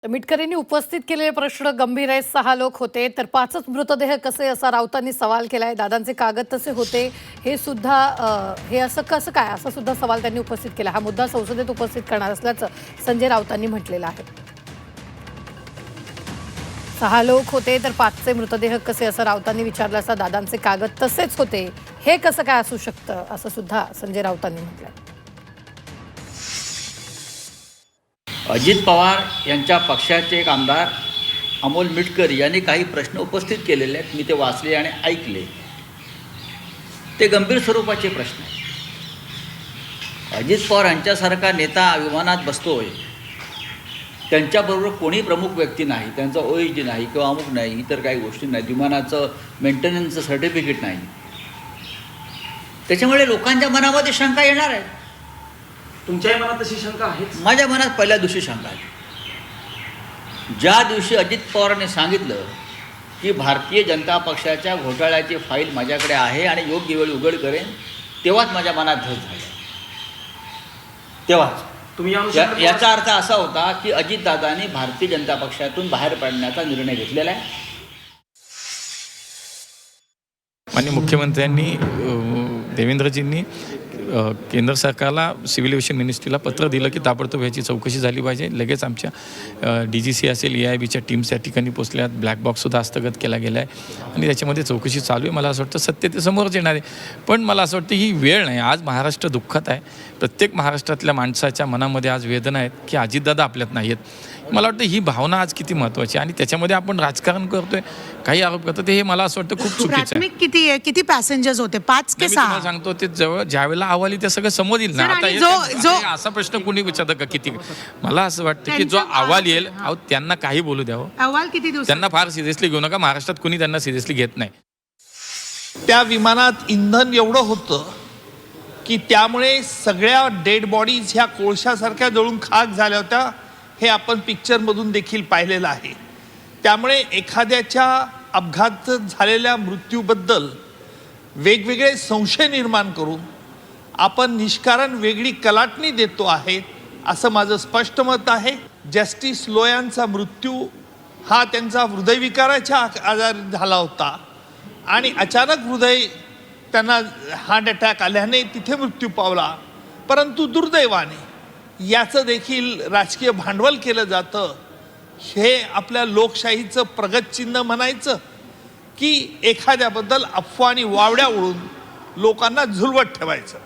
मिटकरींनी उपस्थित केलेले प्रश्न गंभीर आहेत। 6 लोक होते तर 5च मृतदेह कसे, असा राऊतांनी सवाल केलाय। दादांचे कागद तसे होते हे सुद्धा हे असं कसं काय, असा सुद्धा सवाल त्यांनी उपस्थित केला। हा मुद्दा संसदेत उपस्थित करणार असल्याचं संजय राऊतांनी म्हटलेलं आहे। 6 लोक होते तर 5चे मृतदेह कसे, असं राऊतांनी विचारलं असता दादांचे कागद तसेच होते हे कसं काय असू शकतं, असं सुद्धा संजय राऊतांनी म्हटलंय। अजित पवार यांच्या पक्षाचे एक आमदार अमोल मिटकरी यांनी काही प्रश्न उपस्थित केलेले आहेत। मी ते वाचले आणि ऐकले। ते गंभीर स्वरूपाचे प्रश्न आहेत। अजित पवार यांच्यासारखा नेता विमानात बसतोय, त्यांच्याबरोबर कोणी प्रमुख व्यक्ती नाही, त्यांचा OSD नाही किंवा अमुक नाही, इतर काही गोष्टी नाहीत, विमानाचं मेंटेनन्सचं सर्टिफिकेट नाही। त्याच्यामुळे लोकांच्या मनामध्ये शंका येणार आहे। तुमच्याही मनात तशी शंका आहे? माझ्या मनात पहिल्या दिवशी शंका आहे। ज्या दिवशी अजित पवारांनी सांगितलं की भारतीय जनता पक्षाच्या घोटाळ्याची फाईल माझ्याकडे आहे आणि योग्य वेळी उघड करेन, तेव्हाच माझ्या मनात धस झाला। तेव्हाच तुम्ही याचा अर्थ असा होता की अजितदादांनी भारतीय जनता पक्षातून बाहेर पडण्याचा निर्णय घेतलेला आहे। माननीय मुख्यमंत्र्यांनी देवेंद्रजींनी केंद्र सरकारला सिव्हिल एव्हिएशन मिनिस्ट्रीला पत्र दिलं की ताबडतोब याची चौकशी झाली पाहिजे। लगेच आमच्या DGC असेल, AIBच्या टीम्स या ठिकाणी पोचल्यात, ब्लॅक बॉक्ससुद्धा हस्तगत केला गेला आहे आणि त्याच्यामध्ये चौकशी चालू आहे। मला असं वाटतं सत्य ते समोरच येणार आहे, पण मला असं वाटतं ही वेळ नाही। आज महाराष्ट्र दुःखात आहे। प्रत्येक महाराष्ट्रातल्या माणसाच्या मनामध्ये आज वेदना आहेत की अजितदादा आपल्यात नाही आहेत। मला वाटतं ही भावना आज किती महत्त्वाची आहे आणि त्याच्यामध्ये आपण राजकारण करतोय, काही आरोप करतो, ते हे मला असं वाटतं खूप चुकीचं आहे। किती पॅसेंजर्स होते? 5 के 6? मी सांगतो ते जवळ ज्यावेळेला अहवाल ते सगळं समोर येईल ना। आता असा प्रश्न कोणी विचारतं का किती? मला असं वाटतं की जो अहवाल येईल त्यांना काही बोलू द्यावं। अहवाल किती दिवस? त्यांना फार सिरियसली घेऊ नका। महाराष्ट्रात कोणी त्यांना सिरियसली घेत नाही। त्या विमानात इंधन एवढं होतं की त्यामुळे सगळ्या डेड बॉडीज ह्या कोळशासारख्या जळून खाक झाल्या होत्या। हे आपण पिक्चरमधून देखील पाहिलेलं आहे। त्यामुळे एखाद्याच्या अपघात झालेल्या मृत्यूबद्दल वेगवेगळे संशय निर्माण करून आपण निष्कारण वेगळी कलाटणी देतो आहे, असं माझं स्पष्ट मत आहे। जस्टिस लोयांचा मृत्यू हा त्यांचा हृदयविकाराच्या आजारी झाला होता आणि अचानक त्यांना हार्ट अटॅक आल्याने तिथे मृत्यू पावला। परंतु दुर्दैवाने याचं देखील राजकीय भांडवल केलं जातं। हे आपल्या लोकशाहीचं प्रगत चिन्ह म्हणायचं की एखाद्याबद्दल अफवा आणि वावड्या उडून लोकांना झुलवत ठेवायचं?